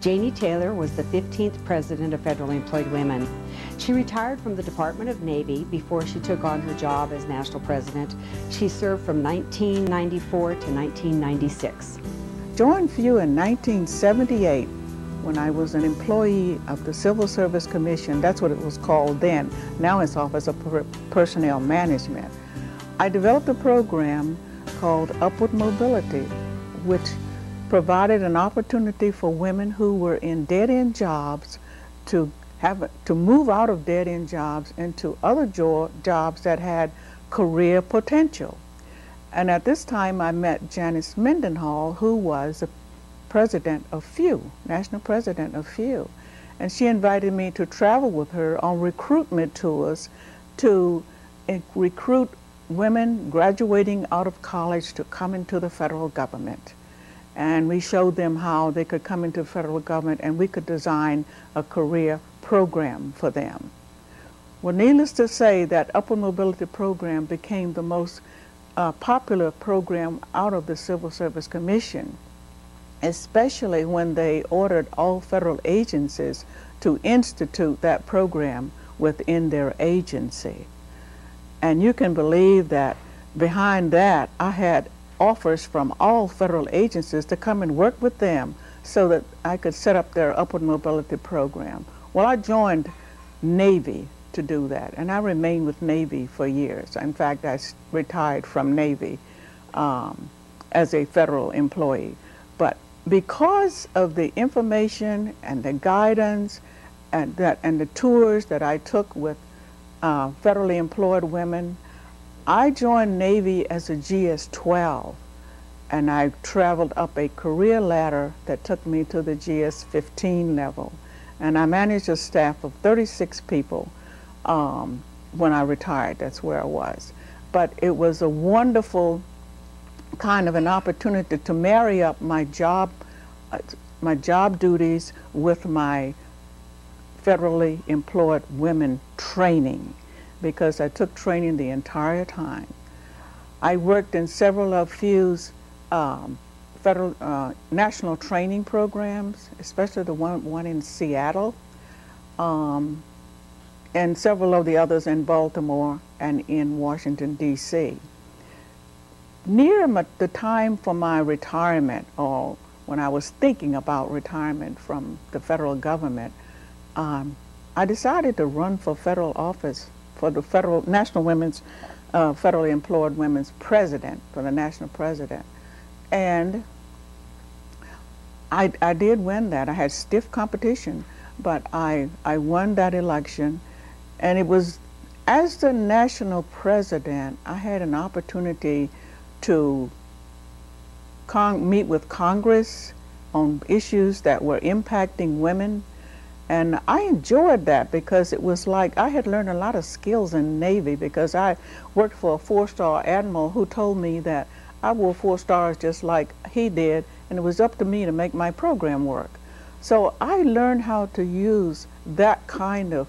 Janie Taylor was the 15th president of Federally Employed Women. She retired from the Department of Navy before she took on her job as national president. She served from 1994 to 1996. Joined FEW in 1978 when I was an employee of the Civil Service Commission. That's what it was called then. Now it's Office of Personnel Management. I developed a program called Upward Mobility, which provided an opportunity for women who were in dead-end jobs to move out of dead-end jobs into other jobs that had career potential. And at this time I met Janice Mendenhall, who was the president of FEW, national president of FEW. And she invited me to travel with her on recruitment tours to recruit women graduating out of college to come into the federal government. And we showed them how they could come into the federal government and we could design a career program for them. Well, needless to say, that Upward Mobility program became the most popular program out of the Civil Service Commission, especially when they ordered all federal agencies to institute that program within their agency. And you can believe that behind that, I had offers from all federal agencies to come and work with them so that I could set up their Upward Mobility program. Well, I joined Navy to do that, and I remained with Navy for years. In fact, I retired from Navy as a federal employee. But because of the information and the guidance and the tours that I took with federally employed women, I joined Navy as a GS-12, and I traveled up a career ladder that took me to the GS-15 level. And I managed a staff of 36 people when I retired. That's where I was. But it was a wonderful kind of an opportunity to marry up my job duties with my federally employed women training, because I took training the entire time. I worked in several of FEW's federal national training programs, especially the one in Seattle, and several of the others in Baltimore and in Washington, D.C. Near the time for my retirement, or when I was thinking about retirement from the federal government, I decided to run for federal office for the National Women's, Federally Employed Women's President, for the national president. And I did win that. I had stiff competition, but I won that election. And it was, as the national president, I had an opportunity to meet with Congress on issues that were impacting women. And I enjoyed that because it was like I had learned a lot of skills in Navy, because I worked for a 4-star admiral who told me that I wore 4 stars just like he did, and it was up to me to make my program work. So I learned how to use that kind of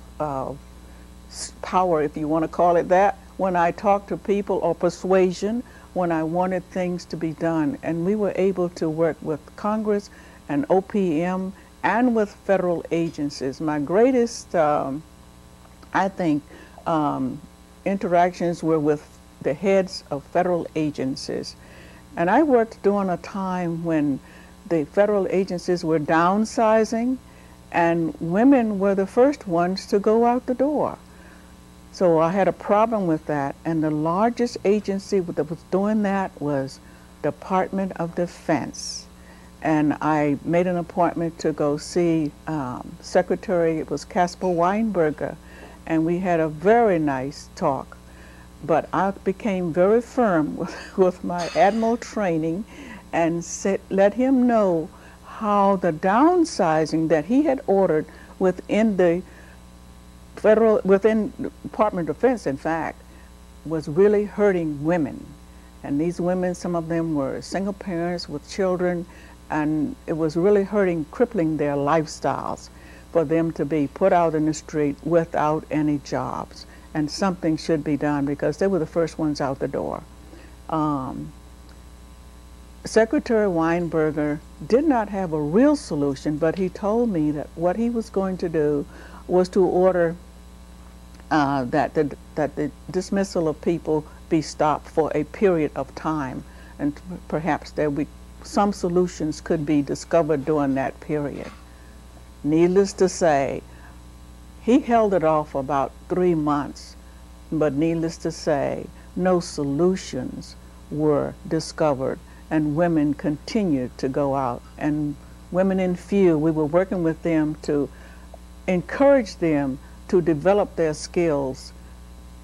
power, if you want to call it that, when I talked to people, or persuasion, when I wanted things to be done. And we were able to work with Congress and OPM and with federal agencies. My greatest, I think, interactions were with the heads of federal agencies. And I worked during a time when the federal agencies were downsizing, and women were the first ones to go out the door. So I had a problem with that, and the largest agency that was doing that was Department of Defense. And I made an appointment to go see Secretary, it was Caspar Weinberger, and we had a very nice talk. But I became very firm with my admiral training and let him know how the downsizing that he had ordered within the Department of Defense, in fact, was really hurting women. And these women, some of them were single parents with children, and it was really hurting, crippling their lifestyles for them to be put out in the street without any jobs. And something should be done, because they were the first ones out the door. Secretary Weinberger did not have a real solution, but he told me that what he was going to do was to order that the dismissal of people be stopped for a period of time, and perhaps some solutions could be discovered during that period. Needless to say, he held it off for about 3 months, but needless to say, no solutions were discovered, and women continued to go out. And women in field, we were working with them to encourage them to develop their skills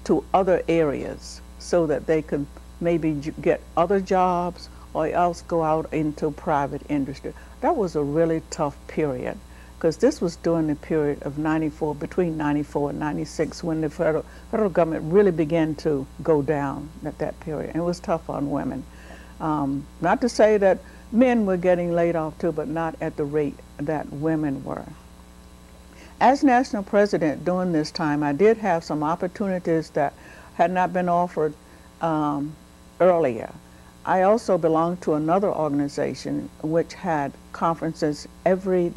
to other areas so that they could maybe get other jobs or else go out into private industry. That was a really tough period, because this was during the period of between 94 and 96, when the federal government really began to go down at that period. And it was tough on women. Not to say that men were getting laid off too, but not at the rate that women were. As national president during this time, I did have some opportunities that had not been offered earlier. I also belonged to another organization which had conferences every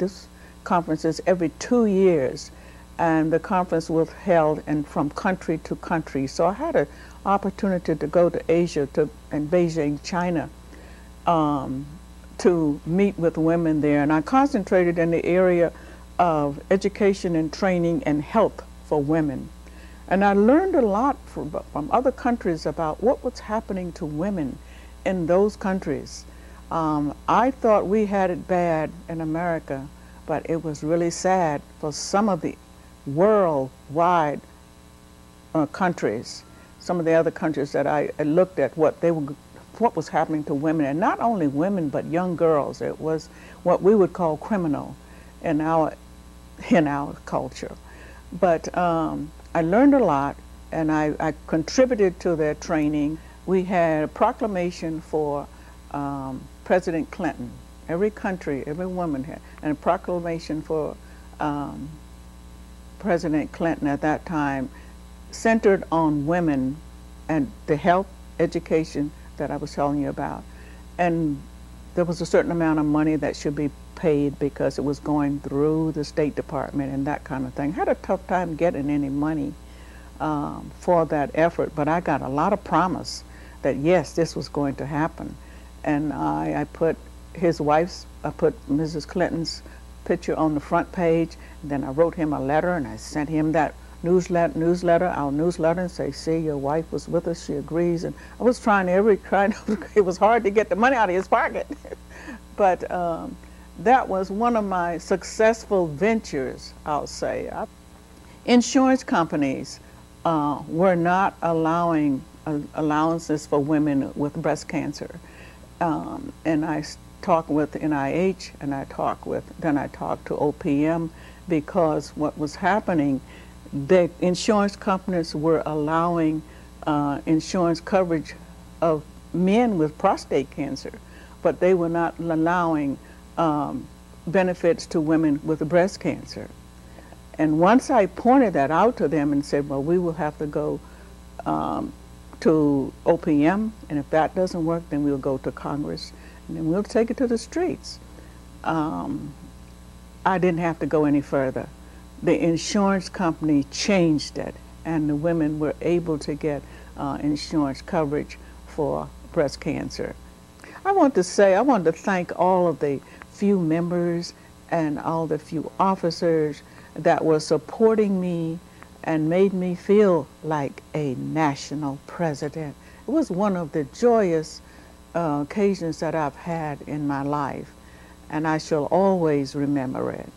2 years, and the conference was held from country to country. So I had an opportunity to go to Asia, and Beijing, China, to meet with women there, and I concentrated in the area of education and training and health for women. And I learned a lot from other countries about what was happening to women in those countries. I thought we had it bad in America, but it was really sad for some of the worldwide countries, some of the other countries that I looked at, what was happening to women, and not only women but young girls. It was what we would call criminal in our culture. But I learned a lot, and I contributed to their training. We had a proclamation for President Clinton. Every country, every woman had, and a proclamation for President Clinton at that time centered on women and the health education that I was telling you about. And there was a certain amount of money that should be paid because it was going through the State Department and that kind of thing. I had a tough time getting any money for that effort, but I got a lot of promise that yes, this was going to happen. And I put Mrs. Clinton's picture on the front page, and then I wrote him a letter, and I sent him that our newsletter, and say, see, your wife was with us, she agrees. And I was trying it was hard to get the money out of his pocket. But that was one of my successful ventures, I'll say. Insurance companies were not allowing allowances for women with breast cancer. And I talked with NIH, and then I talked to OPM, because what was happening, the insurance companies were allowing insurance coverage of men with prostate cancer, but they were not allowing benefits to women with breast cancer. And once I pointed that out to them and said, well, we will have to go to OPM, and if that doesn't work, then we'll go to Congress, and then we'll take it to the streets. I didn't have to go any further. The insurance company changed it, and the women were able to get insurance coverage for breast cancer. I want to thank all of the few members and all the few officers that were supporting me and made me feel like a national president. It was one of the joyous occasions that I've had in my life, and I shall always remember it.